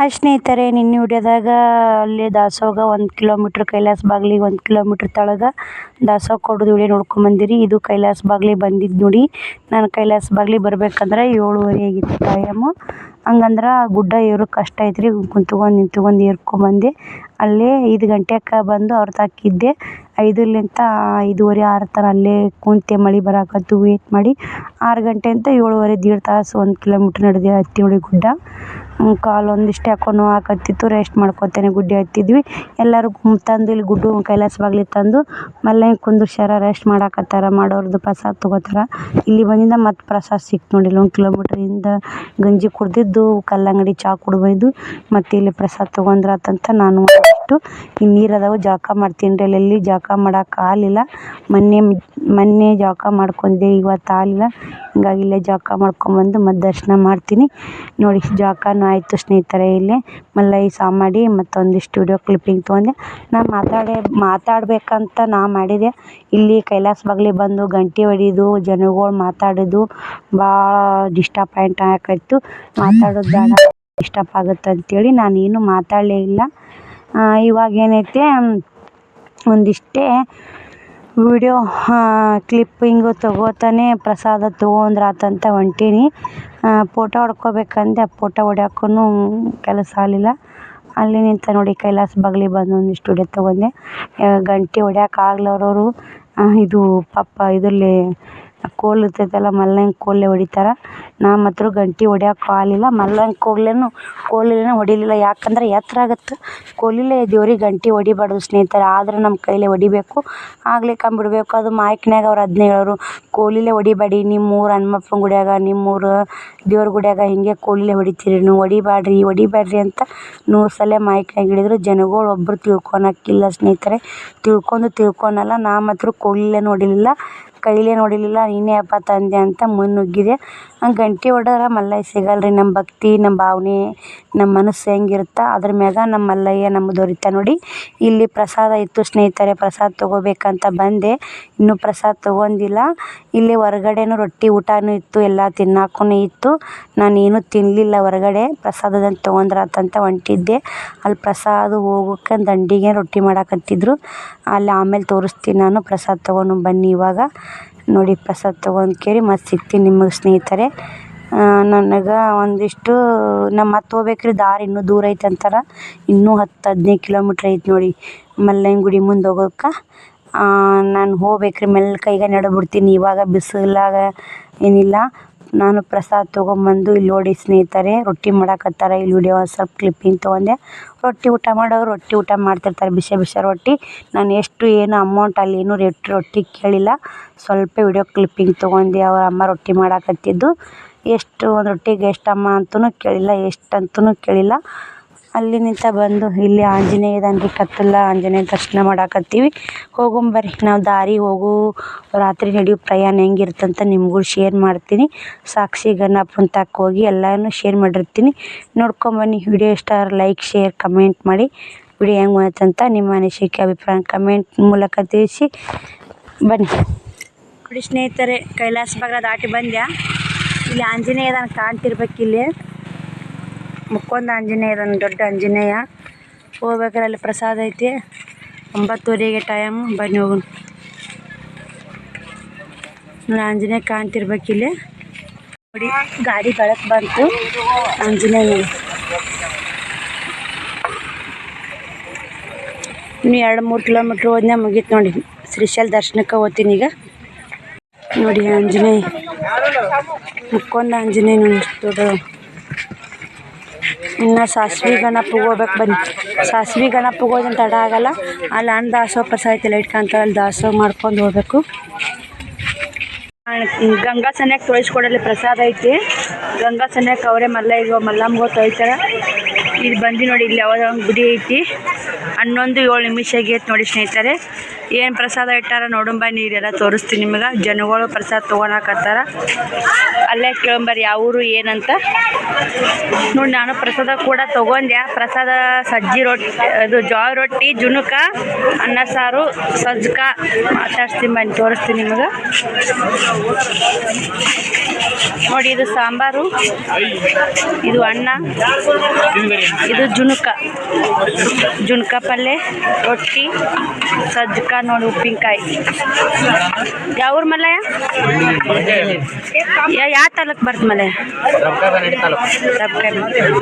Hi ಸ್ನೇಹಿತರೆ, ನಿನ್ನೆ ವಿಡಿಯೋದಾಗ ಅಲ್ಲಿ ದಾಸೋಗ 1 ಕಿಲೋಮೀಟ್ರ್ ಕೈಲಾಸ ಬಾಗಿಲಿಗೆ 1 ಕಿಲೋಮೀಟ್ರ್ ತಳಗ ದಾಸೋಗ ಕೊಡೋದು ವಿಡಿಯೋ ನೋಡ್ಕೊಂಬಂದಿರಿ. ಇದು ಕೈಲಾಸ ಬಾಗಿಲಿಗೆ ಬಂದಿದ್ದು ನೋಡಿ. ನಾನು ಕೈಲಾಸ ಬಾಗಿಲಿಗೆ ಬರ್ಬೇಕಂದ್ರೆ 7:30 ಆಗಿತ್ತು ಟೈಮು. ಹಂಗಂದ್ರೆ ಗುಡ್ಡ ಏರು ಕಷ್ಟ ಐತ್ರಿ. ನಿಂತ್ಕೊಂಡು ಏರ್ಕೊಂಬಂದೆ. ಅಲ್ಲೇ 5 ಗಂಟೆಗೆ ಬಂದು ಅವ್ರ ತಾಕಿದ್ದೆ. 5ಲಿಂದ 5:30 6 ತನಕ ಅಲ್ಲೇ ಕುಂತೆ. ಮಳೆ ಬರಾಕತ್ತು ವೇಟ್ ಮಾಡಿ 6 ಗಂಟೆ ಅಂತ 7:30 1.5 ತಾಸು 1 ಕಿಲೋಮೀಟ್ರ್ ನಡೆದು ಹತ್ತಿ ನೋಡಿ ಗುಡ್ಡ. ಕಾಲು ಒಂದಿಷ್ಟು ಯಾಕೋ ನೋವಾಕತ್ತಿತ್ತು. ರೆಸ್ಟ್ ಮಾಡ್ಕೊತೇನೆ ಗುಡ್ಡೆ ಹತ್ತಿದ್ವಿ. ಎಲ್ಲರೂ ತಂದು ಇಲ್ಲಿ ಗುಡ್ಡು ಕೈಲಾಸ ಬಾಗಿಲಿಗೆ ತಂದು ಮಲ್ಲೆ ಕುಂದ್ರಸ್ಯಾರ. ರೆಸ್ಟ್ ಮಾಡೋರ್ದು ಪ್ರಸಾದ ತೊಗೋತಾರ. ಇಲ್ಲಿ ಬಂದಿಂದ ಮತ್ತೆ ಪ್ರಸಾದ ಸಿಕ್ತು ನೋಡಿ. 1 ಕಿಲೋಮೀಟ್ರಿಂದ ಗಂಜಿ ಕುಡ್ದಿದ್ದು, ಕಲ್ಲಂಗಡಿ ಚಾ ಕುಡ್ದು ಮತ್ತು ಇಲ್ಲಿ ಪ್ರಸಾದ ತೊಗೊಂಡ್ರಾತಂತ ನಾನು ಅಷ್ಟು ಈ ನೀರು ಅದಾವು ಜಳಕ ಮಾಡ್ತೀನಿ ರೀ. ಅಲ್ಲಿ ಜಳಕ ಮಾಡೋಕೆ ಆಗಲಿಲ್ಲ. ಮೊನ್ನೆ ಜಳಕ ಮಾಡ್ಕೊಂಡೆ, ಇವತ್ತು ಆಗಲಿಲ್ಲ. ಹಿಂಗಾಗಿ ಇಲ್ಲೇ ಜಳಕ ಮಾಡ್ಕೊಂಬಂದು ಮತ್ತು ದರ್ಶನ ಮಾಡ್ತೀನಿ ನೋಡಿ. ಜಳಕನೂ ಆಯಿತು ಸ್ನೇಹಿತರೆ. ಇಲ್ಲೇ ಮಲ್ಲೈ ಸಾ ಮಾಡಿ ಮತ್ತೊಂದಿಷ್ಟು ವಿಡಿಯೋ ಕ್ಲಿಪ್ಪಿಂಗ್ ತೊಗೊಂಡೆ. ನಾನು ಮಾತಾಡಬೇಕಂತ ಮಾಡಿದೆ. ಇಲ್ಲಿ ಕೈಲಾಸ ಬಾಗಿಲಿಗೆ ಬಂದು ಗಂಟೆ ಹೊಡಿಯೋದು, ಜನಗಳು ಮಾತಾಡೋದು ಭಾಳ ಡಿಸ್ಟಪಾಯಿಂಟ್ ಆಗಾಕತ್ತು. ಮಾತಾಡೋದು ಬೇಡ, ಡಿಸ್ಟಪ್ ಆಗುತ್ತೆ ಅಂತೇಳಿ ನಾನೇನು ಮಾತಾಡಲೇ ಇಲ್ಲ. ಇವಾಗ ಏನೈತೆ ಒಂದಿಷ್ಟೇ ವಿಡಿಯೋ ಕ್ಲಿಪ್ಪಿಂಗು ತೊಗೋತಾನೆ ಪ್ರಸಾದ ತೊಗೊಂಡ್ರಾತಂತ ಹೊಂಟೀನಿ. ಫೋಟೋ ಹೊಡ್ಕೋಬೇಕಂದೆ, ಫೋಟೋ ಹೊಡ್ಯೋಕ್ಕೂ ಕೆಲಸ ಆಗಲಿಲ್ಲ. ಅಲ್ಲಿ ನಿಂತ ನೋಡಿ ಕೈಲಾಸ ಬಾಗಿಲಿಗೆ ಬಂದು ಒಂದಿಷ್ಟು ವಿಡಿಯೋ ತೊಗೊಂಡೆ. ಗಂಟೆ ಹೊಡ್ಯೋಕೆ ಆಗ್ಲಾರೋರು ಇದು ಪಾಪ ಇದರಲ್ಲಿ ಕೋಲು ಇರ್ತೈತಲ್ಲ, ಮಲ್ಲಂಗಿ ಕೋಲೇ ಹೊಡಿತಾರೆ. ನಾ ಮಾತ್ರ ಗಂಟೆ ಹೊಡ್ಯೋಕೆ ಆಗಲಿಲ್ಲ. ಮಲ್ಲಂಗಿ ಕೋಲಿನ ಹೊಡಿಲಿಲ್ಲ. ಯಾಕಂದ್ರೆ ಎತ್ತರ ಆಗುತ್ತೆ. ಕೋಲಿಲೇ ದೇವ್ರಿಗೆ ಗಂಟೆ ಹೊಡಿಬಾರ್ದು ಸ್ನೇಹಿತರೆ. ಆದ್ರೆ ನಮ್ಮ ಕೈಲೇ ಹೊಡಿಬೇಕು. ಆಗ್ಲಿಕ್ಕಂಬಿಡ್ಬೇಕು. ಅದು ಮೈಕ್ನಾಗ ಅವ್ರು ಅದನ್ನೇ ಹೇಳೋರು, ಕೋಲಿಲೇ ಹೊಡಿಬೇಡಿ. ನಿಮ್ಮೂರು ಹನುಮಪ್ಪನ ಗುಡಿಯಾಗ, ನಿಮ್ಮೂರು ದೇವ್ರ ಗುಡಿಯಾಗ ಹಿಂಗೆ ಕೋಲಿಲೇ ಹೊಡಿತೀರಿ ನೀವು, ಹೊಡಿಬೇಡ್ರಿ ಅಂತ 100 ಸಲ ಮೈಕ್ನಾಗ ಹೇಳಿದ್ರು. ಜನಗಳು ಒಬ್ಬರು ತಿಳ್ಕೊಳಕ್ಕಿಲ್ಲ ಸ್ನೇಹಿತರೆ. ತಿಳ್ಕೊಳಲ್ಲ. ನಾ ಮಾತ್ರ ಕೋಲಿಲೇ ಹೊಡಿಲಿಲ್ಲ, ಕೈಲೇ ಹೊಡಿಲಿಲ್ಲ. ನೀನೇ ಹಬ್ಬ ತಂದೆ ಅಂತ ಮುನ್ನುಗ್ಗಿದೆ. ಗಂಟೆ ಹೊಡೆದ್ರೆ ಮಲ್ಲಯ್ಯ ಸಿಗಲ್ರಿ. ನಮ್ಮ ಭಕ್ತಿ, ನಮ್ಮ ಭಾವನೆ, ನಮ್ಮ ಮನಸ್ಸು ಹೆಂಗಿರುತ್ತೆ ಅದ್ರ ಮ್ಯಾಗ ನಮ್ಮ ಮಲ್ಲಯ್ಯ ನಮ್ಗೆ ದೊರಿತ ನೋಡಿ. ಇಲ್ಲಿ ಪ್ರಸಾದ ಇತ್ತು ಸ್ನೇಹಿತರೆ. ಪ್ರಸಾದ ತೊಗೋಬೇಕಂತ ಬಂದೆ. ಇನ್ನೂ ಪ್ರಸಾದ ತೊಗೊಂಡಿಲ್ಲ. ಇಲ್ಲಿ ಹೊರಗಡೆನೂ ರೊಟ್ಟಿ ಊಟನೂ ಇತ್ತು, ಎಲ್ಲ ತಿನ್ನಕ್ಕೂ ಇತ್ತು. ನಾನೇನು ತಿನ್ನಲಿಲ್ಲ ಹೊರಗಡೆ. ಪ್ರಸಾದದಂತ ತೊಗೊಂಡ್ರಾತಂತ ಹೊಂಟಿದ್ದೆ. ಅಲ್ಲಿ ಪ್ರಸಾದ ಹೋಗೋಕೆ ದಂಡಿಗೆ ರೊಟ್ಟಿ ಮಾಡಾಕತ್ತಿದ್ರು. ಅಲ್ಲಿ ಆಮೇಲೆ ತೋರಿಸ್ತೀನಿ ನಾನು. ಪ್ರಸಾದ ತೊಗೊಂಡು ಬನ್ನಿ ಇವಾಗ ನೋಡಿ. ಪ್ರಸಾದ ತೊಗೊಂಡ್ಕೇರಿ ಮತ್ತೆ ಸಿಗ್ತೀನಿ ನಿಮಗೆ ಸ್ನೇಹಿತರೆ. ನನಗೆ ಒಂದಿಷ್ಟು ಮತ್ತೆ ಹೋಗ್ಬೇಕ್ರಿ. ದಾರಿ ಇನ್ನೂ ದೂರ ಐತೆ ಅಂತಾರೆ. ಇನ್ನೂ 10-15 ಕಿಲೋಮೀಟ್ರ್ ಐತೆ ನೋಡಿ ಮಲ್ಲಯ್ಯನ ಗುಡಿ ಮುಂದೆ ಹೋಗೋಕೆ. ನಾನು ಹೋಗ್ಬೇಕ್ರಿ. ಮೆಲ್ಲಕೆ ಈಗ ನಡೆದ್ಬಿಡ್ತೀನಿ. ಇವಾಗ ಬಿಸಿಲಾಗ ಏನಿಲ್ಲ. ನಾನು ಪ್ರಸಾದ ತೊಗೊಂಬಂದು ಇಲ್ಲಿ ನೋಡಿ ಸ್ನೇಹಿತರೆ ರೊಟ್ಟಿ ಮಾಡಾಕತ್ತಾರೆ. ಇಲ್ಲಿ ವಿಡಿಯೋ ಸ್ವಲ್ಪ ಕ್ಲಿಪ್ಪಿಂಗ್ ತೊಗೊಂಡೆ. ರೊಟ್ಟಿ ಊಟ ಮಾಡೋರು ರೊಟ್ಟಿ ಊಟ ಮಾಡ್ತಿರ್ತಾರೆ, ಬಿಸಿ ರೊಟ್ಟಿ. ನಾನು ಏನು ಅಮೌಂಟ್ ಅಲ್ಲಿ ಏನು ರೊಟ್ಟಿ ಕೇಳಿಲ್ಲ. ಸ್ವಲ್ಪ ವಿಡಿಯೋ ಕ್ಲಿಪ್ಪಿಂಗ್ ತೊಗೊಂಡೆ. ಅವ್ರ ಅಮ್ಮ ರೊಟ್ಟಿ ಮಾಡಾಕತ್ತಿದ್ದು. ಎಷ್ಟು ಒಂದು ರೊಟ್ಟಿಗೆ ಎಷ್ಟಮ್ಮ ಅಂತೂ ಕೇಳಿಲ್ಲ, ಎಷ್ಟಂತೂ ಕೇಳಿಲ್ಲ. ಅಲ್ಲಿ ನಿಂತ ಬಂದು ಇಲ್ಲಿ ಆಂಜನೇಯ ಇದಾನ್ರಿ, ಕತ್ತಲ ಆಂಜನೇಯ ದರ್ಶನ ಮಾಡಾಕತ್ತೀವಿ. ಹೋಗೊಂಬರ್ರಿ. ನಾವು ದಾರಿ ಹೋಗು ರಾತ್ರಿ ನಡೆಯೋ ಪ್ರಯಾಣ ಹೆಂಗಿರ್ತಂತ ನಿಮಗೂ ಶೇರ್ ಮಾಡ್ತೀನಿ. ಸಾಕ್ಷಿ ಗಣಪನ ತಕ್ಕ ಹೋಗಿ ಎಲ್ಲನೂ ಶೇರ್ ಮಾಡಿರ್ತೀನಿ, ನೋಡ್ಕೊಂಬನ್ನಿ. ವಿಡಿಯೋ ಇಷ್ಟ ಆದ್ರೆ ಲೈಕ್, ಶೇರ್, ಕಮೆಂಟ್ ಮಾಡಿ. ವಿಡಿಯೋ ಹೆಂಗೆ ಬಂತಂತ ನಿಮ್ಮ ಅನಿಸಿಕೆ ಅಭಿಪ್ರಾಯ ಕಮೆಂಟ್ ಮೂಲಕ ತಿಳಿಸಿ. ಬನ್ನಿ ನೋಡಿ ಸ್ನೇಹಿತರೆ. ಕೈಲಾಸ ಬಾಗಿಲ ದಾಟಿ ಬಂದ್ಯಾ. ಇಲ್ಲಿ ಆಂಜನೇಯ ಇದಾನ, ಕಾಣ್ತಿರ್ಬೇಕಿಲ್ಲಿ. ಮುಕ್ಕೊಂದ ಆಂಜನೇಯ ಇದಾನ, ದೊಡ್ಡ ಆಂಜನೇಯ. ಹೋಗ್ಬೇಕಾದ್ರೆ ಅಲ್ಲಿ ಪ್ರಸಾದ ಐತಿ. 9:30ಗೆ ಟೈಮು. ಬನ್ನಿ ಹೋಗೋಣ. ಆಂಜನೇಯ ಕಾಣ್ತಿರ್ಬೇಕಿಲ್ಲಿ ನೋಡಿ. ಗಾಡಿ ಬೆಳಕು ಬಂತು. ಆಂಜನೇಯ ನೋಡಿ. ಇನ್ನು 2-3 ಕಿಲೋಮೀಟ್ರ್ ಹೋದ್ನೇ ಮುಗೀತು ನೋಡಿ. ಶ್ರೀಶೈಲ ದರ್ಶನಕ್ಕೆ ಹೋಗ್ತೀನಿ ಈಗ ನೋಡಿ. ಆಂಜನೇಯ ಮುಕ್ಕೊಂದ ಆಂಜನೇಯ ನೋಡಿ ದೊಡ್ಡ. ಇನ್ನು ಸಾಸ್ವಿ ಗಣಪಗೆ ಹೋಗ್ಬೇಕು. ಬನ್ನಿ. ಸಾಸ್ವಿ ಗಣಪಗೆ ಹೋದ್ರೆ ತಡ ಆಗಲ್ಲ. ಅಲ್ಲಿ ಅನ್ನ ದಾಸೋಹ ಪ್ರಸಾದ ಐತಿ, ಲೈಟ್ ಕಾಣ್ತಾವೆ. ಅಲ್ಲಿ ದಾಸೋಹ ಮಾಡ್ಕೊಂಡು ಹೋಗ್ಬೇಕು. ಗಂಗಾ ಸನ್ಯಾಕ ತೊಳಿಸ್ಕೊಡಲ್ಲಿ ಪ್ರಸಾದ ಐತಿ. ಗಂಗಾ ಸನ್ಯಾಕ ಅವರೇ ಮಲ್ಲಮ್ಮಗೋ ತೊಳಿತಾರೆ. ಇಲ್ಲಿ ಬಂದು ನೋಡಿ. ಇಲ್ಲಿ ಯಾವುದೋ ಒಂದು ಗುಡಿ ಐತಿ. 11:07 ನಿಮಿಷ ಆಗೈತೆ ನೋಡಿ ಸ್ನೇಹಿತರೆ. ಏನು ಪ್ರಸಾದ ಇಟ್ಟಾರ ನೋಡಂಬ. ನೀರೆಲ್ಲ ತೋರಿಸ್ತೀನಿ ನಿಮಗೆ. ಜನಗಳು ಪ್ರಸಾದ ತೊಗೊಳಕತ್ತಾರ. ಅಲ್ಲೇ ಕೇಳಂಬರ್ರಿ ಯಾವ ಊರು ಏನಂತ ನೋಡಿ. ನಾನು ಪ್ರಸಾದ ಕೂಡ ತೊಗೊಂಡೆ. ಪ್ರಸಾದ ಸಜ್ಜಿ ರೊಟ್ಟಿ, ಅದು ಜೋಳ ರೊಟ್ಟಿ, ಜುನುಕ, ಅನ್ನ ಸಾರು, ಸಜ್ಜಕ ಮಾತಾಡ್ಸ್ತೀನಿ ಬನ್ನಿ, ತೋರಿಸ್ತೀನಿ ನಿಮಗೆ. ನೋಡಿ ಇದು ಸಾಂಬಾರು, ಇದು ಅನ್ನ, ಇದು ಜುಣಕ ಪಲ್ಯ, ರೊಟ್ಟಿ, ಸಜ್ಜಕ ನೋಡಿ ಉಪ್ಪಿನಕಾಯಿ. ಯಾವ್ರ ಮಲಯ ಯಾವ ತಾಲೂಕು ಬರ್ತ ಮಲೆ?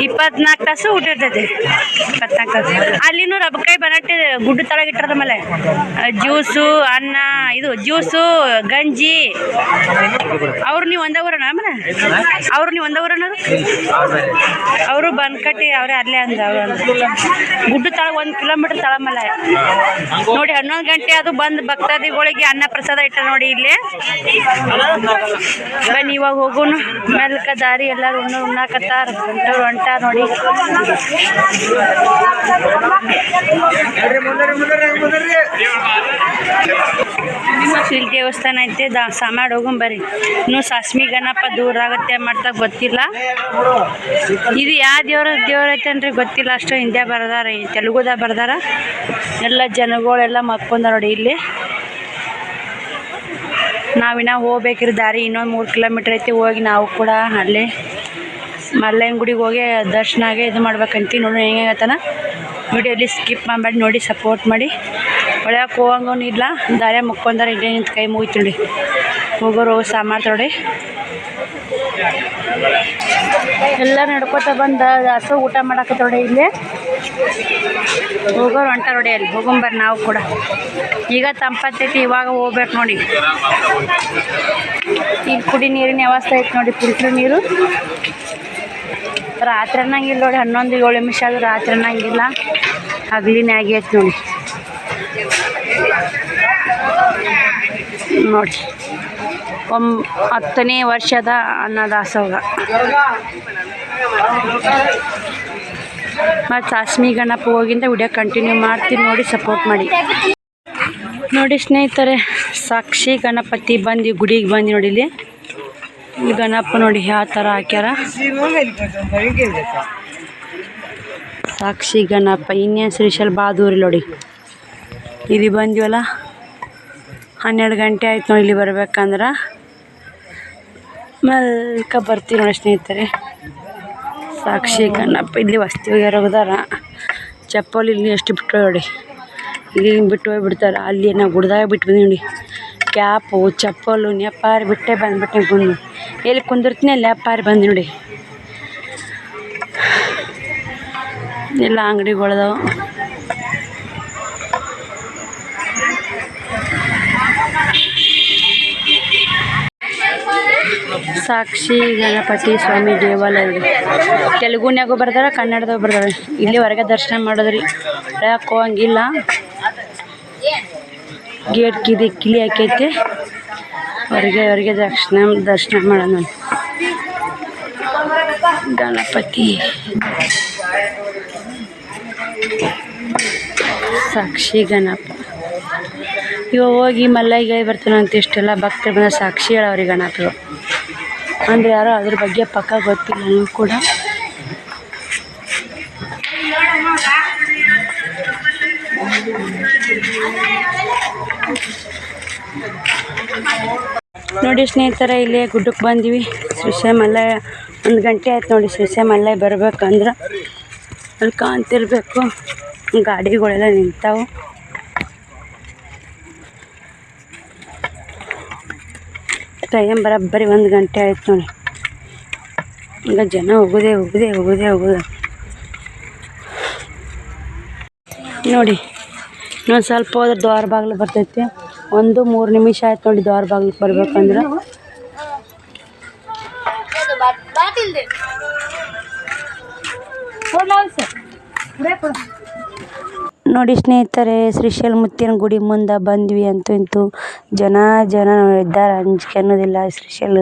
24 ತಾಸು ಊಟ ಇರ್ತೈತಿ. 24 ತಾಸು ಅಲ್ಲಿನೂ ರಬಕಾಯಿ ಬರಟ್ಟೆ ಗುಡ್ಡ ತಳಗ ಇಟ್ಟರದ ಮೇಲೆ ಜ್ಯೂಸು, ಅನ್ನ, ಇದು ಜ್ಯೂಸು, ಗಂಜಿ. ಅವ್ರು ನೀವು ಒಂದೇ ಊರನ ಆಮೇಲೆ ಅವರು ಬನ್ಕಟ್ಟಿ ಅವರೇ ಅಲ್ಲೇ ಅಂದ. ಗುಡ್ಡ ತಳ 1 ಕಿಲೋಮೀಟರ್ ತಳ ಮೇಲೆ ನೋಡಿ 11 ಗಂಟೆ ಅದು ಬಂದು ಭಕ್ತಾದಿಗಳಿಗೆ ಅನ್ನ ಪ್ರಸಾದ ಇಟ್ಟ ನೋಡಿ ಇಲ್ಲಿ. ಬನ್ನಿ ಇವಾಗ ಹೋಗೋನು ಮೆಲ್ಕ ದಾರಿ ಎಲ್ಲರೂ ಉಣ್ಣಾಕತ್ತಾರ, ಹೊಂಟ ನೋಡಿ. ಇಲ್ಲಿ ದೇವಸ್ಥಾನ ಐತೆ, ಸಾಮಾಡ್ ಹೋಗೋಣ ಬರ್ರಿ. ಇನ್ನು ಸಾಸ್ಮಿ ಗಣಪ ದೂರ ಆಗುತ್ತೆ ಮಾಡ್ತಾ ಗೊತ್ತಿಲ್ಲ. ಇದು ಯಾವ ದೇವ್ರ ಐತೆ ಅಂದ್ರೆ ಗೊತ್ತಿಲ್ಲ. ಅಷ್ಟು ಹಿಂದೆ ಬರ್ದಾರ, ತೆಲುಗುದಾಗ ಬರ್ದಾರ. ಎಲ್ಲ ಜನಗಳೆಲ್ಲ ಮಕ್ಕೊಂಡ ನೋಡಿ ಇಲ್ಲಿ. ನಾವಿನ್ನ ಹೋಗ್ಬೇಕಿರೋ ದಾರಿ ಇನ್ನೊಂದು 3 ಕಿಲೋಮೀಟ್ರ್ ಐತಿ. ಹೋಗಿ ನಾವು ಕೂಡ ಅಲ್ಲೇ ಮಲ್ಲಯ್ಯನ ಗುಡಿಗೆ ಹೋಗಿ ದರ್ಶನಾಗೆ ಇದು ಮಾಡ್ಬೇಕಂತೀವಿ. ನೋಡಿ ಹೆಂಗಾಗತ್ತಾನ ವಿಡಿಯೋಲಿ ಸ್ಕಿಪ್ ಮಾಡಬೇಡಿ, ನೋಡಿ ಸಪೋರ್ಟ್ ಮಾಡಿ. ಒಳಗೆ ಹೋಗಂಗೂ ಇಲ್ಲ, ದಾರ್ಯ ಮುಕ್ಕೊಂಡಾರ ಇಲ್ಲೇ ನಿಂತು ಕೈ ಮುಗಿತು ನೋಡಿ. ಹೋಗೋರು ಹೋಗಿ ಸಾಮಾನು ನೋಡಿ. ಎಲ್ಲ ನಡ್ಕೋತ ಬಂದ ಹಸು ಊಟ ಮಾಡಾಕತ್ತ ನೋಡಿ ಇಲ್ಲಿ. ಹೋಗೋರು ಹೊಂಟ ನೋಡಿ, ಅಲ್ಲಿ ಹೋಗೊಂಬರ್ರಿ ನಾವು ಕೂಡ. ಈಗ ತಂಪತ್ತೈತಿ, ಇವಾಗ ಹೋಗ್ಬೇಕು ನೋಡಿ. ಇಲ್ಲಿ ಕುಡಿ ನೀರಿನ ವ್ಯವಸ್ಥೆ ಐತೆ ನೋಡಿ, ಫಿಲ್ಟ್ರ್ ನೀರು. ರಾತ್ರಿ ಅನ್ನಂಗಿಲ್ಲ ನೋಡಿ, 11:07 ನಿಮಿಷ ಆದ್ರೂ ರಾತ್ರಿ ಅನ್ನಂಗಿಲ್ಲ, ಹಗಲಿನೇ ಆಗೈತೆ ನೋಡಿ. ನೋಡಿ 10ನೇ ವರ್ಷದ ಅನ್ನದಾಸೋಹ. ಮತ್ತು ಸಾಸ್ಮಿ ಗಣಪ ಹೋಗಿಂದ ವಿಡಿಯೋ ಕಂಟಿನ್ಯೂ ಮಾಡ್ತೀನಿ, ನೋಡಿ ಸಪೋರ್ಟ್ ಮಾಡಿ. ನೋಡಿ ಸ್ನೇಹಿತರೆ, ಸಾಕ್ಷಿ ಗಣಪತಿ ಬಂದು ಗುಡಿಗೆ ಬಂದು ನೋಡಿ. ಇಲ್ಲಿ ಈ ಗಣಪ ನೋಡಿ ಯಾವ ಥರ ಹಾಕ್ಯಾರ. ಸಾಕ್ಷಿ ಗಣಪ ಇನ್ನೇನು ಶ್ರೀಶೈಲ ಬಾದೂರಿ ನೋಡಿ. ಇಲ್ಲಿ ಬಂದಿವಲ್ಲ 12 ಗಂಟೆ ಆಯ್ತು ನೋಡಿ. ಇಲ್ಲಿ ಬರ್ಬೇಕಂದ್ರೆ ಮಲ್ಕ ಬರ್ತೀವಿ ನೋಡಿ ಸ್ನೇಹಿತರೆ. ಸಾಕ್ಷಿ ಗಣಪ ಇಲ್ಲಿ ವಸ್ತಿ ಹೋಗ್ಯಾರ. ಚಪ್ಪಲಿ ಇಲ್ಲಿ ಎಷ್ಟು ಬಿಟ್ಟು ನೋಡಿ, ಇಲ್ಲಿ ಬಿಟ್ಟು ಹೋಗಿಬಿಡ್ತಾರೆ. ಅಲ್ಲಿ ನಾವು ಗುಡ್ದಾಗ ಬಿಟ್ಟು ಬಂದೀವಿ ನೋಡಿ. ಕ್ಯಾಪು, ಚಪ್ಪಲು, ನೆಪಾರಿ ಬಿಟ್ಟೆ ಬಂದು ಎಲ್ಲಿ ಕುಂದಿರ್ತೀನಿ ಅಲ್ಲಿ ನೆಪಾರಿ ಬಂದು ನೋಡಿ. ಎಲ್ಲ ಅಂಗಡಿಗಳದಾವು. ಸಾಕ್ಷಿ ಗಣಪತಿ ಸ್ವಾಮಿ ದೇವಾಲಯ ತೆಲುಗುನ್ಯಾಗೂ ಬರ್ದಾರ, ಕನ್ನಡದಾಗ ಬರ್ದಾರ. ಇಲ್ಲಿ ಹೊರಗೆ ದರ್ಶನ ಮಾಡೋದ್ರಿ, ಯಾಕೆ ಹೋಗಂಗಿಲ್ಲ. ಗೇಟ್ ಕಿಲಿ ಹಾಕೈತೆ, ಹೊರಗೆ ದರ್ಶನ ಮಾಡೋಣ. ಗಣಪತಿ ಸಾಕ್ಷಿ ಗಣಪ ಇವಾಗ ಹೋಗಿ ಮಲ್ಲಯ್ಯ ಬರ್ತಾನಂತ ಇಷ್ಟೆಲ್ಲ ಭಕ್ತರು ಬಂದ ಸಾಕ್ಷಿ ಹೇಳವ್ರಿಗೆ ಗಣಪರು ಅಂದರೆ ಯಾರೋ ಅದ್ರ ಬಗ್ಗೆ ಪಕ್ಕ ಗೊತ್ತಿಲ್ಲ ನನಗೂ ಕೂಡ. ನೋಡಿ ಸ್ನೇಹಿತರೆ, ಇಲ್ಲೇ ಗುಡ್ಡಕ್ಕೆ ಬಂದೀವಿ. ಶ್ರೀಶೈಲ ಮಲ್ಲಯ್ಯ 1 ಗಂಟೆ ಆಯ್ತು ನೋಡಿ. ಶ್ರೀಶೈಲ ಮಲ್ಲಯ್ಯ ಬರ್ಬೇಕಂದ್ರೆ ಅಲ್ಲಿ ಕಾಣ್ತಿರ್ಬೇಕು, ಗಾಡಿಗಳೆಲ್ಲ ನಿಂತಾವು. ಟೈಮ್ ಬರೋಬ್ಬರಿ 1 ಗಂಟೆ ಆಯ್ತು ನೋಡಿ. ಈಗ ಜನ ಹೋಗೋದೇ ನೋಡಿ. ಇನ್ನೊಂದು ಸ್ವಲ್ಪ ಹೋದ್ರೆ ದ್ವಾರ ಬಾಗಿಲು ಬರ್ತೈತಿ. 1-3 ನಿಮಿಷ ಆಯ್ತು ನೋಡಿ ದ್ವಾರ ಬಾಗಿಲಿಗೆ ಬರ್ಬೇಕಂದ್ರೆ. ನೋಡಿ ಸ್ನೇಹಿತರೆ, ಶ್ರೀಶೈಲ ಮುತ್ತಿನ ಗುಡಿ ಮುಂದೆ ಬಂದ್ವಿ. ಅಂತೂ ಇಂತೂ ಜನ ಇದ್ದಾರೆ, ಅಂಜಿಕೆ ಅನ್ನೋದಿಲ್ಲ. ಶ್ರೀಶೈಲ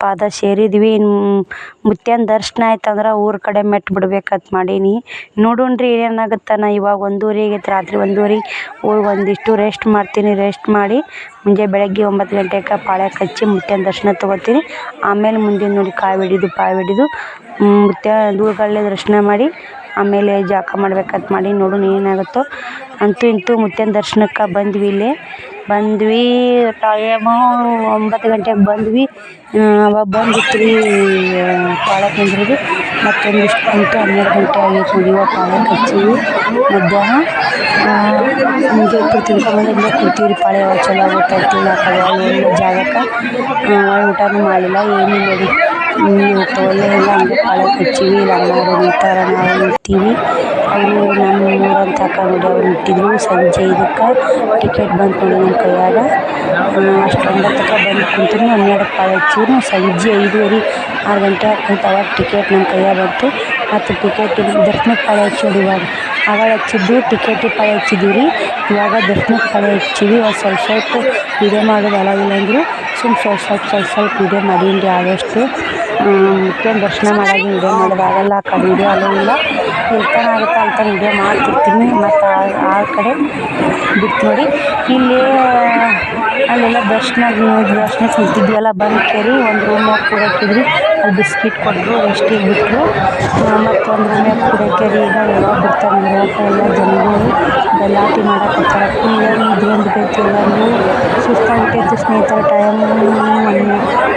ಪಾದ ಸೇರಿದ್ವಿ. ಮುತ್ಯನ ದರ್ಶನ ಆಯ್ತಂದ್ರೆ ಊರ ಕಡೆ ಮೆಟ್ಟು ಬಿಡ್ಬೇಕಂತ ಮಾಡೀನಿ. ನೋಡೋಣ್ರಿ ಏನಾಗುತ್ತಾನ. ಇವಾಗ 1:15 ಆಗೈತೆ, ರಾತ್ರಿ 1:15. ಹೋಗಿ ಒಂದಿಷ್ಟು ರೆಸ್ಟ್ ಮಾಡ್ತೀನಿ. ರೆಸ್ಟ್ ಮಾಡಿ ಬೆಳಗ್ಗೆ 9 ಗಂಟೆಗೆ ಪಾಳ್ಯ ಕಚ್ಚಿ ಮುತ್ಯನ ದರ್ಶನ ತೊಗೋತೀನಿ. ಆಮೇಲೆ ಮುಂದಿನ ನೋಡಿ ಕಾಯಿ ಹಿಡಿದು ಮುತ್ಯ ದೂರಗಳಲ್ಲೇ ದರ್ಶನ ಮಾಡಿ ಆಮೇಲೆ ಜಳಕ ಮಾಡ್ಬೇಕಂತ ಮಾಡಿ ನೋಡೋಣ ಏನಾಗುತ್ತೋ. ಅಂತೂ ಇಂತೂ ಮುತ್ಯನ ದರ್ಶನಕ್ಕೆ ಬಂದ್ವಿ. ಟೈಮು 9 ಗಂಟೆಗೆ ಬಂದ್ವಿ. ಅವಾಗ ಬಂದಿತ್ತು ರೀ ಪಾಳ್ಯಕ್ಕೆ ನಿಂದ್ರೋದು. ಮತ್ತೊಂದಿಷ್ಟು ಬಂತು 12 ಗಂಟೆ ಆಗೈತೆ ನೋಡಿ. ಇವಾಗ ಪಾಳ್ಯಕ್ಕೆ ಹಚ್ಚೀವಿ. ಮಧ್ಯಾಹ್ನ ಮುಂಜೆ ಉಪ್ಪಿಟ್ಟು ತಿನ್ಕೊಂಬಂದು ಇಲ್ಲೇ ಕುಂತೀವಿ. ಪಾಳ್ಯ ಯಾವಾಗ ಚಲೋ ಆಗುತ್ತೆ ಅಂತೇಳಿ ಆ ಕಡೆ ಒಳ್ಳೆ ಜಾಗಕ್ಕೆ ಊಟನೂ ಮಾಡಲಿಲ್ಲ ಏನೂ ನೋಡಿ. ಇವತ್ತು ಒಳ್ಳೆ ಇಲ್ಲ ಹಂಗೆ ಪಾಳ್ಯಕ್ಕೆ ಹಚ್ಚೀವಿ. ಇಲ್ಲ ಅಣ್ಣಾರು ನಿಂತಾರ, ನಾವು ನಿಂತೀವಿ. ಅವರು ನಮ್ಮ ಊರಂತ ನೋಡಿ ಅವ್ರು ನಿಂತಿದ್ರು. ಸಂಜೆ ಇದಕ್ಕೆ ಟಿಕೆಟ್ ಬಂತು ನೋಡಿ ನಮ್ಮ ಕೈಯಾಗ. ಅಷ್ಟು 9ಕ್ಕೆ ಬಂದು ಕುಂತ್ರು. 12ಕ್ಕೆ ಪಾಳ್ಯ ಹಚ್ಚಿದ್ರು. ಸಂಜೆ 5:30 6 ಗಂಟೆ ಆಗ್ತಂತ ಅವಾಗ ಟಿಕೆಟ್ ನಮ್ಮ ಕೈಯಾಗ ಬಂತು. ಮತ್ತು ಟಿಕೆಟ್ ದರ್ಶನಕ್ಕೆ ಪಾಳ್ಯ ಹಚ್ಚೋಡಿ. ಆವಾಗ ಹಚ್ಚಿದ್ದು ಟಿಕೆಟಿಗೆ ಪಾಳ್ಯ ಹಚ್ಚಿದ್ದೀವಿ ರೀ. ಇವಾಗ ದರ್ಶನಕ್ಕೆ ಪಾಳ್ಯ ಹಚ್ಚೀವಿ. ಸ್ವಲ್ಪ ವೀಡಿಯೋ ಮಾಡೋದು ಅಲಾವಿಲ್ಲ ಅಂದರು. ಸ್ವಲ್ಪ ವೀಡಿಯೋ ಮಾಡೀನಿ ರೀ. ಆದಷ್ಟು ಮುಖ್ಯನ ದರ್ಶನ ಮಾಡಾಗಿ ವೀಡಿಯೋ ಮಾಡೋದಾಗಲ್ಲ. ಆ ಕಡೆ ವೀಡಿಯೋ ಅಲಾವಿಲ್ಲ. ಎಲ್ತನ ಆಗುತ್ತೆ ಅಲ್ತನ ವೀಡಿಯೋ ಮಾಡ್ತಿರ್ತೀನಿ. ಮತ್ತು ಆ ಕಡೆ ಬಿಟ್ಟು ನೋಡಿ ಇಲ್ಲಿ ಅಲ್ಲೆಲ್ಲ ದರ್ಶನಕ್ಕೆ ನಿಂತಿದ್ವಲ್ಲ ಬಂದು ಕೇರಿ ಒಂದು ರೂಮ್ನಾಗ ಕೂಡಾಕಿದ್ರಿ. ಅಲ್ಲಿ ಬಿಸ್ಕಿಟ್ ಕೊಟ್ಟರು, ರೆಸ್ಟಿಗೆ ಬಿಟ್ಟರು. ಮತ್ತು ಒಂದು ರೂಮ್ನಾಗ ಕೂಡಾಕ್ಯಾರಿ. ಈಗ ಯಾವಾಗ ಬಿಡ್ತಾರೆ ಎಲ್ಲ ಜನಗಳು ಗಲಾಟೆ ಮಾಡಕತ್ತಾರ. ಫುಲ್ ನಿದ್ರೆ ಬಂದ್ಬಿಟ್ಟೈತಿ. ಎಲ್ಲರಿಗೂ ಸುಸ್ತಾಗ್ಬಿಟ್ಟೈತಿ ಸ್ನೇಹಿತರ. ಟೈಮ್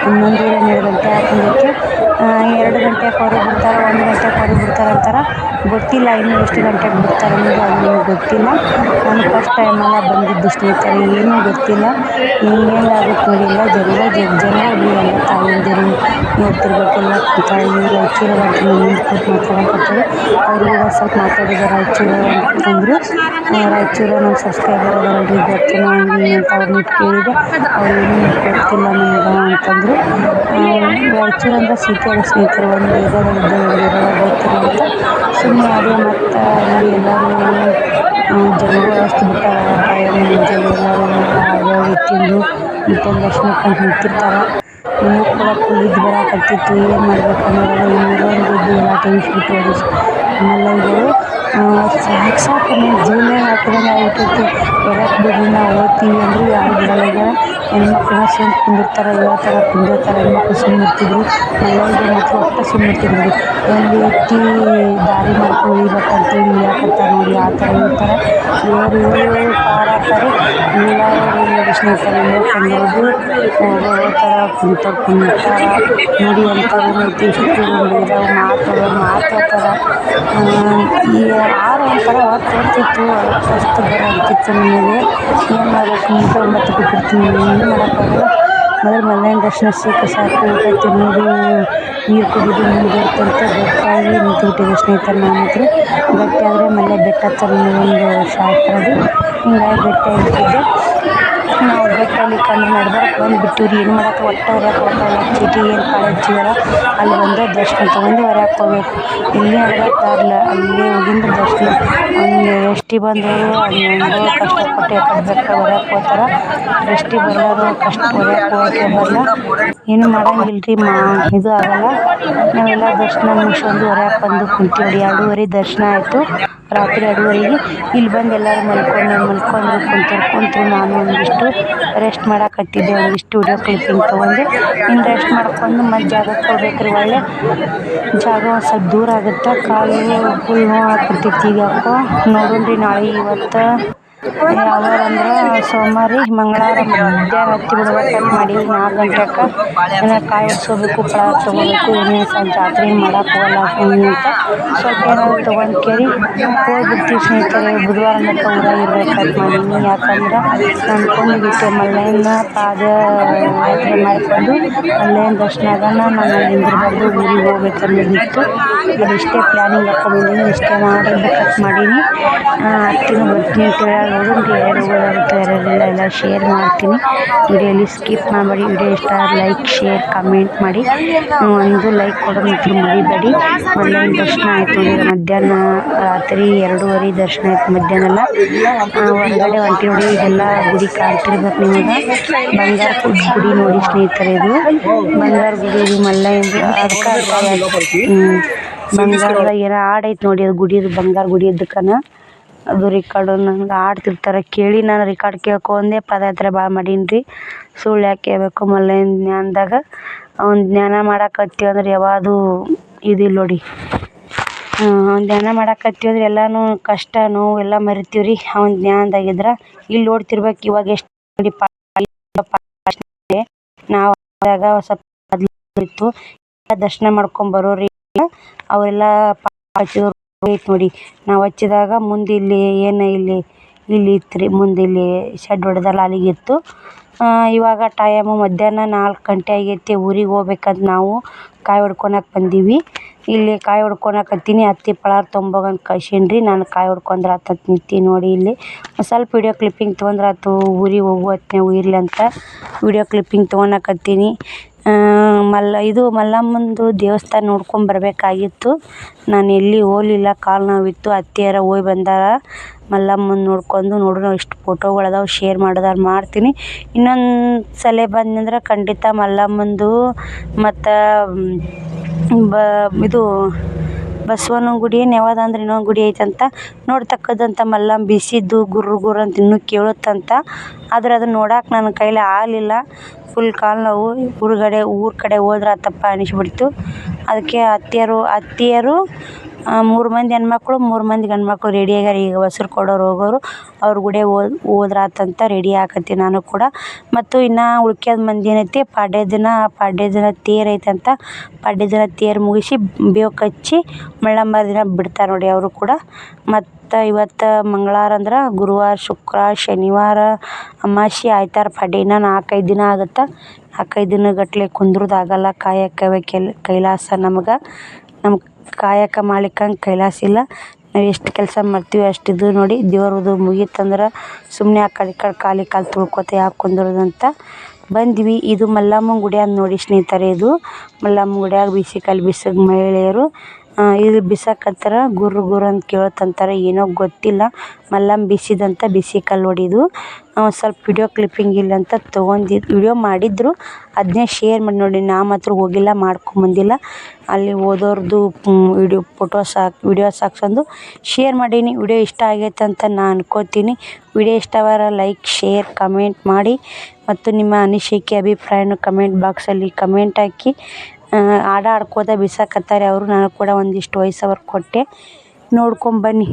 11:30 ಗಂಟೆ ಆಗ್ತೈತಿ. 2 ಗಂಟೆಗೆ ಹೊರಗೆ ಬಿಡ್ತಾರೆ, 1 ಗಂಟೆಗೆ ಹೊರಗೆ ಬಿಡ್ತಾರೆ ಅಂತಾರೆ. ಗೊತ್ತಿಲ್ಲ ಇನ್ನೂ ಎಷ್ಟು ಗಂಟೆಗೆ ಬಿಡ್ತಾರೆ ಅನ್ನೋದು ಅದು ನನಗೆ ಗೊತ್ತಿಲ್ಲ. ನಾನು ಫಸ್ಟ್ ಟೈಮೆಲ್ಲ ಬಂದಿದ್ದು ಸ್ನೇಹಿತರೆ, ಏನೂ ಗೊತ್ತಿಲ್ಲ. ಹೆಂಗಾಗುತ್ತೆ ನೋಡಿ. ಎಲ್ಲ ಜನಗಳು ಎಲ್ಲ ತಾಯಂದಿರು ನೋಡ್ತಿರ್ಬೇಕೆಲ್ಲ ಕೂತಾಯಿ. ರಾಯಚೂರು ಅಂತ ಮುಂದೆ ಕೂತು ಮಾತಾಡಕತ್ತಾರೆ. ಅವರು ಕೂಡ ಸ್ವಲ್ಪ ಮಾತಾಡಿದ ರಾಯಚೂರು ಅಂತಂದರು. ರಾಯಚೂರು ನಮ್ಮ ಸಬ್ಸ್ಕ್ರೈಬರ್ ಅದರಲ್ರಿ ಗೊತ್ತಿಲ್ಲ ಹಂಗೆ ಅಂತ ಅವ್ರನ್ನ ಕೇಳಿದೆ. ಅವ್ರು ಏನೂ ಗೊತ್ತಿಲ್ಲ ನಮ್ಗೆ ಅಂತಂದರು. ರಾಯಚೂರು ಅಂದ್ರೆ ಸಿಟಿ ಅದ ಸ್ನೇಹಿತರೆ. ಒಂದು ಇರೋದಾಗ ಗೊತ್ತಿಲ್ಲ ಅಂತ ಸುಮ್ಮನೆ ಅದೇ. ಮತ್ತು ನೋಡಿ ಎಲ್ಲರೂ ಜನಗಳು ಅಷ್ಟು ಬಿಟ್ಟಾರ. ಮುಂಜಾನೆ ಎಲ್ಲರೂ ತಿಂದು ಮುತ್ಯನ ದರ್ಶನಕ್ಕೆ ನಿಂತಿರ್ತಾರೆ. ನಮಗೂ ಕೂಡ ಫುಲ್ ಇದು ಬರಾಕತ್ತಿತ್ತು. ಏನು ಮಾಡ್ಬೇಕು ಅನ್ನೋದೆಲ್ಲ ಇನ್ನೊಂದು ಎಲ್ಲ ಟೆನ್ಷನ್ ಬಿಟ್ಟು ಆಮೇಲೆ ಸಾಕು ನೀವು ಜೀವನ ಹಾಕಿದಂಗೆ ಆಗ್ಬಿಟ್ಟೈತಿ. ಹೊರಕ್ಕೆ ಬಿಡ್ರಿ ನಾವು ಓದ್ತೀವಿ ಅಂದರೂ ಯಾರು ಬಿಡೋಲ್ಲ. ಹೆಣ್ಮಕ್ಳನ್ನ ಸುಮ್ಮನೆ ಕುಂದಿರ್ತಾರೆ, ಹೇಳ್ತಾರ ಕುಂದಿರ್ತಾರೆ. ಹೆಣ್ಮಕ್ಳು ಸುಮ್ಮನೆ ಇರ್ತಿದ್ರು. ಮನೆಯವ್ರಿಗೆ ಮಾತ್ರ ಒಟ್ಟು ಸುಮ್ಮನೆ ಇರ್ತಿದ್ರು ರೀ. ಒಂದು ಎತ್ತಿ ದಾರಿ ಮಾಡ್ಕೊಂಡು ಒಯ್ಬೇಕಂತೇಳಿ ಇಳಿಯಾಕತ್ತಾರೆ ನೋಡಿ. ಆ ಥರ ಇರ್ತಾರೆ. ಇವರು ಪಾರು ಹಾಕ್ತಾರೆ. ಎಲ್ಲ ಸ್ನೇಹಿತರೆ ನೋಡ್ಕೊಂಡಿರೋದು ಹೋಗ್ತಾರ ಕುಂತಾರ ನೋಡಿ. ಅಂಥವ್ರು ಐತಿ ಇಷ್ಟು ಇದಾವೆ ಮಾತಾಡ್ತಾರ. ಈ ಆರು ಒಂಥರ ಹೊತ್ತಿತ್ತು. ಫಸ್ಟ್ ಬರೋಂತಿತ್ತು ನಮಗೆ. ಏನು ಮಾಡಬೇಕು ಅಂತ 9ಕ್ಕೆ ಬಿಟ್ಟಿರ್ತೀನಿ. ಏನು ಮಾಡೋಕ್ಕಾಗಲ್ಲ. ಮೊದಲನೇ ದರ್ಶನ ಸಾಕು ಊಟ ತಿನ್ನೋದು ನೀರು ಕುಡಿಯೋದು ಮುಗಿದಿರ್ತಂತ ಗಟ್ಟಿಯಾಗಿ ನಿಂತುಬಿಟ್ಟಿದೆ ಸ್ನೇಹಿತರೆ. ನಾನು ಮಾತ್ರ ಗಟ್ಟಿ ಆದರೆ ಮನೆ ಬೆಟ್ಟ ಹತ್ತರ ಒಂದು ಶಾಸ್ತ್ರದು ಹಿಂಗಾಗಿ ಗಟ್ಟಿಯಾಗಿಟ್ಟಿದ್ದೆ. ನಾವು ಗಟ್ಟಲ್ಲಿ ಕಂಡು ನಡ್ಬಾರಕ್ಕೆ ಬಂದುಬಿಟ್ಟು ರೀ. ಏನು ಮಾಡೋಕ್ಕೆ ಒಟ್ಟು ಹೊರಕ್ಕೆ ಹೋಗಲ್ಲ. ಚೀಟಿ ಏನು ಕಾಳು ಹಚ್ಚಿದಾರ ಅಲ್ಲಿ ಬಂದು ದರ್ಶನ ತೊಗೊಂಡು ಹೊರಕ್ಕೆ ಹೋಗ್ಬೇಕು. ಇಲ್ಲಿ ನಡ್ಬೇಕಾಗಿಲ್ಲ. ಅಲ್ಲೇ ಹೋಗಿಂದ ದರ್ಶನ ಒಂದು ರೆಸ್ಟಿಗೆ ಬಂದವರು ಹೆಂಗೋ ಕಷ್ಟಪಟ್ಟು ಯಾಕಡ್ಬೇಕು ಹೊರಕ್ಕೆ ಹೋಗ್ತಾರೆ. ರೆಸ್ಟಿಗೆ ಬರೋರು ಕಷ್ಟ ಹೊರಕ್ಕೆ ಹೋಗೋಕ್ಕೆ ಬರಲ್ಲ. ಏನು ಮಾಡಂಗಿಲ್ಲ ರೀ. ಇದು ಆಗಲ್ಲ. ನಾವೆಲ್ಲ ದರ್ಶನ ಮುಗಿಸ್ಕೊಂಡು ಹೊರಕ್ಕೆ ಬಂದು ಕುಂತೀವಿ. 2:30 ದರ್ಶನ ಆಯಿತು. ರಾತ್ರಿ 2:30ಗೆ ಇಲ್ಲಿ ಬಂದು ಎಲ್ಲರೂ ಕುಂತರು. ನಾನು ಒಂದಿಷ್ಟು ರೆಸ್ಟ್ ಮಾಡಕತ್ತಿದ್ದೆ. ಒಂದಿಷ್ಟು ವಿಡಿಯೋ ಕ್ಲಿಪ್ಪಿಂಗ್ ತೊಗೊಂಡೆ. ಇನ್ನು ರೆಸ್ಟ್ ಮಾಡ್ಕೊಂಡು ಮತ್ತು ಜಾಗಕ್ಕೆ ಹೋಗ್ಬೇಕ್ರಿ. ಒಳ್ಳೆ ಜಾಗ ಒಂದು ಸ್ವಲ್ಪ ದೂರ ಆಗುತ್ತೆ. ಕಾಲು ಫುಲ್ ನೋವು ಆಗ್ಬಿಡ್ತೈತಿ. ಈಗ ಯಾಕೋ ನೋಡೋಣ್ರಿ ನಾಳೆ ಇವತ್ತು ಯಾವಾಗ ಅಂದ್ರೆ ಸೋಮವಾರ ರೀ. ಮಂಗಳವಾರ ಮಧ್ಯಾಹ್ನ ಹತ್ತಿ ಬಿಡ್ಬೇಕಂತ ಮಾಡೀವಿ. 4 ಗಂಟೆಗೆ ಏನಾರು ಕಾಯಿ ಹೊಡ್ಸೋಬೇಕು, ಪಳ ತೊಗೋಬೇಕು. ಏನೇನು ಸ್ವಲ್ಪ ಜಾತ್ರೆ ಮಾಡೋಕೆ ಹೋಗಲ್ಲ ಅಂತ ಸ್ವಲ್ಪ ಏನಾದ್ರು ತೊಗೊಂಡು ಕೇಳಿ ಹೋಗ್ಬಿಡ್ತೀವಿ ಸ್ನೇಹಿತರೆ. ಬುಧವಾರ ಮಟ್ಟ ಊರಾಗಿರ್ಬೇಕಂತ ಮಾಡೀನಿ. ಯಾಕಂದ್ರೆ ಅಂದ್ಕೊಂಡಿದ್ದೆ ಮಲ್ಲೇನ ಪಾದಯಾತ್ರೆ ಮಾಡಿಕೊಂಡು ಮಲ್ಲೇನ ದರ್ಶನಗನ ನಾನು ನಿಂದಿರಬಾರ್ದು, ಊರಿಗೆ ಹೋಗ್ಬೇಕನ್ನೋದಿತ್ತು. ಅದಿಷ್ಟೇ ಪ್ಲ್ಯಾನಿಂಗ್ ಹಾಕ್ಕೊಂಡಿದ್ದೀನಿ. ಇಷ್ಟೇ ಮಾಡಬೇಕಂತ ಮಾಡೀನಿ. ಅತ್ತಿನೂ ಬರ್ತೀನಿ ಅಂತ ಹೇಳಿ ನೋಡೋಣ್ರಿ. ಯಾರು ಹೋಗೋದಾಗುತ್ತೆ ಯಾರೆಲ್ಲ ಎಲ್ಲ ಶೇರ್ ಮಾಡ್ತೀನಿ. ವಿಡಿಯೋಲಿ ಸ್ಕಿಪ್ ಮಾಡಬೇಡಿ. ವಿಡಿಯೋ ಇಷ್ಟ ಲೈಕ್ ಶೇರ್ ಕಮೆಂಟ್ ಮಾಡಿ. ಒಂದು ಲೈಕ್ ಕೊಡೋದು ಮಾತ್ರ ಮರಿಬೇಡಿ. ಒಳ್ಳೆಯ ದರ್ಶನ ಆಯಿತು ನೋಡಿ. ಮಧ್ಯಾಹ್ನ ರಾತ್ರಿ 2:30 ದರ್ಶನ ಆಯಿತು. ಮಧ್ಯಾಹ್ನ ಹೊರಗಡೆ ಹೊಂಟಿ ನೋಡಿ. ಇದೆಲ್ಲ ಗುಡಿ ಕಾಣ್ತಿರ್ಬೇಕು ನಿಮಗೆ. ಬಂಗಾರ ಗುಡಿ ನೋಡಿ ಸ್ನೇಹಿತರೆ. ಇದು ಬಂಗಾರ ಗುಡಿ. ಇದು ಮಲ್ಲಯ್ಯಂದು ಅದಕ್ಕೆ ಬಂಗಾರದ ಏನೋ ಹಾಡೈತೆ ನೋಡಿ. ಅದು ಗುಡಿದು ಬಂಗಾರ ಗುಡಿ ಇದ್ದಕ್ಕನ ಅದು ರೆಕಾರ್ಡು ನಂಗೆ ಆಡ್ತಿರ್ತಾರೆ ಕೇಳಿ. ನಾನು ರೆಕಾರ್ಡ್ ಕೇಳ್ಕೊಂಡೆ ಪಾದಯಾತ್ರೆ ಭಾಳ ಮಾಡೀನಿ ರೀ. ಸುಳ್ಳು ಯಾಕೆ ಹೇಳ್ಬೇಕು. ಮಲ್ಲೇನ ಜ್ಞಾನದಾಗ ಅವ್ನು ಜ್ಞಾನ ಮಾಡಕತ್ತೀವಿ ಅಂದ್ರೆ ಯಾವುದು ಇದಿಲ್ಲ ನೋಡಿ. ಅವ್ನು ಧ್ಯಾನ ಮಾಡಾಕತ್ತೀವಿ ಎಲ್ಲನೂ ಕಷ್ಟ ನೋವು ಎಲ್ಲ ಮರಿತೀವಿ ರೀ ಅವ್ನ ಧ್ಯಾನದಾಗಿದ್ರೆ. ಇಲ್ಲಿ ನೋಡ್ತಿರ್ಬೇಕು ಇವಾಗ ಎಷ್ಟು ನಾವು ಸ್ವಲ್ಪ ಇತ್ತು ದರ್ಶನ ಮಾಡ್ಕೊಂಡು ಬರೋರಿ ಅವರೆಲ್ಲ ನೋಡಿ. ನಾವು ಹಚ್ಚಿದಾಗ ಮುಂದೆ ಇಲ್ಲಿ ಏನು ಇಲ್ಲಿ ಇತ್ತು ರೀ, ಮುಂದೆ ಇಲ್ಲಿ ಶೆಡ್ ಹೊಡೆದಲ್ಲ ಅಲ್ಲಿಗಿತ್ತು. ಇವಾಗ ಟೈಮು ಮಧ್ಯಾಹ್ನ 4 ಗಂಟೆ ಆಗೈತಿ. ಊರಿಗೆ ಹೋಗ್ಬೇಕಂತ ನಾವು ಕಾಯಿ ಹೊಡ್ಕೊಳಕ್ಕೆ ಬಂದೀವಿ. ಇಲ್ಲಿ ಕಾಯಿ ಹೊಡ್ಕೊಳಕತ್ತೀನಿ. ಅತ್ತಿ ಪಳಾರ್ ತೊಗೊಂಬಂದು ಕಳ್ಸೀನಿ. ನಾನು ಕಾಯಿ ಹೊಡ್ಕೊಂಡ್ರಾತ ನಿಂತೀನಿ ನೋಡಿ. ಇಲ್ಲಿ ಸ್ವಲ್ಪ ವಿಡಿಯೋ ಕ್ಲಿಪ್ಪಿಂಗ್ ತೊಗೊಂಡ್ರಾತು, ಊರಿಗೆ ಹೋಗು ಹೊತ್ನ್ಯಾಗ ಇರಲಿ ಅಂತ ವಿಡಿಯೋ ಕ್ಲಿಪ್ಪಿಂಗ್ ತೊಗೊಳಕತ್ತೀನಿ. ಇದು ಮಲ್ಲಮ್ಮಂದು ದೇವಸ್ಥಾನ ನೋಡ್ಕೊಂಬರ್ಬೇಕಾಗಿತ್ತು. ನಾನು ಎಲ್ಲಿ ಹೋಗಲಿಲ್ಲ, ಕಾಲು ನೋವಿತ್ತು. ಅತ್ತೆಯರ ಹೋಗಿ ಬಂದಾರ ಮಲ್ಲಮ್ಮನ ನೋಡ್ಕೊಂಡು. ನೋಡ್ರಿ ಇಷ್ಟು ಫೋಟೋಗಳದಾವೆ, ಶೇರ್ ಮಾಡೋದಾರು ಮಾಡ್ತೀನಿ. ಇನ್ನೊಂದು ಸಲ ಬಂದಂದ್ರೆ ಖಂಡಿತ ಮಲ್ಲಮ್ಮಂದು ಮತ್ತು ಇದು ಬಸವನ ಗುಡಿ ಏನು ಯಾವ್ದು ಅಂದ್ರೆ ಇನ್ನೊಂದು ಗುಡಿ ಐತಂತ ನೋಡ್ತಕ್ಕದಂಥ ಮಲ್ಲಮ್ಮ ಬಿಸಿದ್ದು ಗುರ್ರ ಅಂತ ಇನ್ನೂ ಕೇಳುತ್ತಂತ. ಆದರೆ ಅದನ್ನು ನೋಡಕ್ಕೆ ನನ್ನ ಕೈಲಿ ಆಗಲಿಲ್ಲ. ಫುಲ್ ಕಾಲು ನೋವು. ಊರ ಕಡೆ ಹೋದ್ರೆ ಆತಪ್ಪ ಅನಿಸ್ಬಿಡ್ತು. ಅದಕ್ಕೆ ಅತ್ತಿಯರು 3 ಮಂದಿ ಹೆಣ್ಮಕ್ಳು 3 ಮಂದಿ ಗಂಡು ಮಕ್ಕಳು ರೆಡಿ ಆಗ್ಯಾರ. ಈಗ ಹೊಸರು ಕೊಡೋರು ಹೋಗೋರು ಅವ್ರ ಗುಡೆ ಹೋದ್ರಾತಂತ ರೆಡಿ ಆಕತ್ತೀನಿ ನಾನು ಕೂಡ. ಮತ್ತು ಇನ್ನು ಉಳ್ಕ್ಯದ ಮಂದಿ ಏನೈತಿ ಪಾಡ್ಯ ದಿನ ತೇರು ಐತಂತ. ಪಾಡ್ಯ ದಿನ ತೇರು ಮುಗಿಸಿ ಬೇವು ಕಚ್ಚಿ ಮಳ್ಳಂಬರ ದಿನ ಬಿಡ್ತಾರೆ ನೋಡಿ ಅವರು ಕೂಡ. ಮತ್ತು ಇವತ್ತು ಮಂಗಳವಾರ ಅಂದ್ರೆ ಗುರುವಾರ, ಶುಕ್ರವಾರ, ಶನಿವಾರ, ಅಮಾವಾಸ್ಯೆ, ಆಯ್ತಾರ, ಪಾಡ್ಯ ಇನ್ನು 4-5 ದಿನ ಆಗುತ್ತೆ. 4-5 ದಿನಗಟ್ಟಲೆ ಕುಂದ್ರೋದಾಗಲ್ಲ. ಕಾಯಕವೇ ಕೈಲಾಸ. ನಮ್ಗೆ ಕಾಯಕ ಮಾಡ್ಲಿಕ್ಕಂಗೆ ಕೈಲಾಸ ಇಲ್ಲ. ನಾವು ಎಷ್ಟು ಕೆಲಸ ಮಾಡ್ತೀವಿ ಅಷ್ಟಿದು ನೋಡಿ. ದೇವ್ರದು ಮುಗೀತಂದ್ರೆ ಸುಮ್ಮನೆ ಆ ಕಡೆ ಈ ಕಡೆ ಕಾಲು ತುಳ್ಕೊತ ಯಾಕೆ ಕುಂದ್ರೋದಂತ ಬಂದ್ವಿ. ಇದು ಮಲ್ಲಮ್ಮನ ಗುಡಿ ಅಂತ ನೋಡಿ ಸ್ನೇಹಿತರೆ. ಇದು ಮಲ್ಲಮ್ಮನ ಗುಡಿಯಾಗ ಬಿಸಿಗೆ ಮಹಿಳೆಯರು ಇದು ಬಿಸಾಕತ್ತಾರ. ಗುರ್ರ ಅಂತ ಕೇಳತ್ತಂತಾರೆ, ಏನೋ ಗೊತ್ತಿಲ್ಲ. ಮಲ್ಲಮ್ಮ ಬಿಸಿದಂತ ಬಿಸಿ ಕಲ್ಲು ಹೊಡಿದು ಸ್ವಲ್ಪ ವಿಡಿಯೋ ಕ್ಲಿಪ್ಪಿಂಗ್ ಇಲ್ಲ ಅಂತ ವಿಡಿಯೋ ಮಾಡಿದ್ರು. ಅದನ್ನೇ ಶೇರ್ ಮಾಡಿ ನೋಡಿ. ನಾ ಮಾತ್ರ ಹೋಗಿಲ್ಲ, ಮಾಡ್ಕೊಂಬಂದಿಲ್ಲ. ಅಲ್ಲಿ ಹೋದವ್ರದ್ದು ವಿಡಿಯೋಸ್ ಹಾಕ್ಸಂದು ಶೇರ್ ಮಾಡೀನಿ. ವಿಡಿಯೋ ಇಷ್ಟ ಆಗೈತೆ ಅಂತ ನಾನು ಅನ್ಕೋತೀನಿ. ವಿಡಿಯೋ ಇಷ್ಟವಾರ ಲೈಕ್, ಶೇರ್, ಕಮೆಂಟ್ ಮಾಡಿ. ಮತ್ತು ನಿಮ್ಮ ಅನಿಸಿಕೆ ಅಭಿಪ್ರಾಯನ ಕಮೆಂಟ್ ಬಾಕ್ಸಲ್ಲಿ ಕಮೆಂಟ್ ಹಾಕಿ. ಆಡ್ಕೋತ ಬಿಸಾಕತ್ತಾರೆ ಅವರು. ನಾನು ಕೂಡ ಒಂದಿಷ್ಟು ವಾಯ್ಸ್ ಓವರ್ ಕೊಟ್ಟೆ, ನೋಡ್ಕೊಂಬನ್ನಿ.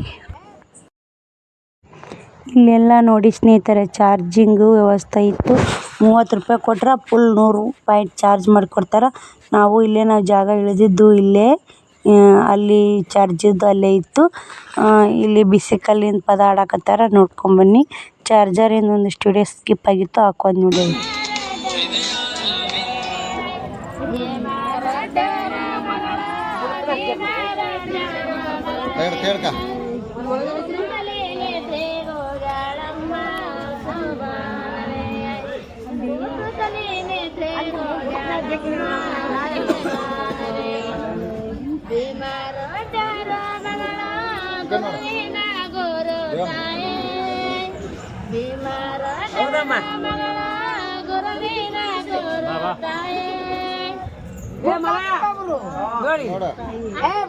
ಇಲ್ಲೆಲ್ಲ ನೋಡಿ ಸ್ನೇಹಿತರೆ ಚಾರ್ಜಿಂಗು ವ್ಯವಸ್ಥೆ ಇತ್ತು. 30 ರೂಪಾಯಿ ಕೊಟ್ರೆ ಫುಲ್ 100 ಪಾಯಿಂಟ್ ಚಾರ್ಜ್ ಮಾಡಿಕೊಡ್ತಾರೆ. ನಾವು ಜಾಗ ಇಳಿದಿದ್ದು ಇಲ್ಲೇ, ಅಲ್ಲಿ ಚಾರ್ಜಿದ್ದು ಅಲ್ಲೇ ಇತ್ತು. ಇಲ್ಲಿ ಬಿಸಿಕಲ್ಲಿನ ಪದ ಆಡಕತ್ತಾರ, ನೋಡ್ಕೊಂಬನ್ನಿ. ಚಾರ್ಜರಿಂದ ಒಂದಿಷ್ಟು ವಿಡಿಯೋ ಸ್ಕಿಪ್ ಆಗಿತ್ತು, ಹಾಕೋದು ನೋಡಿ.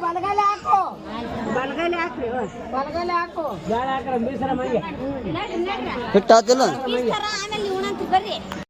ಬಲಗಲೆ ಹಾಕು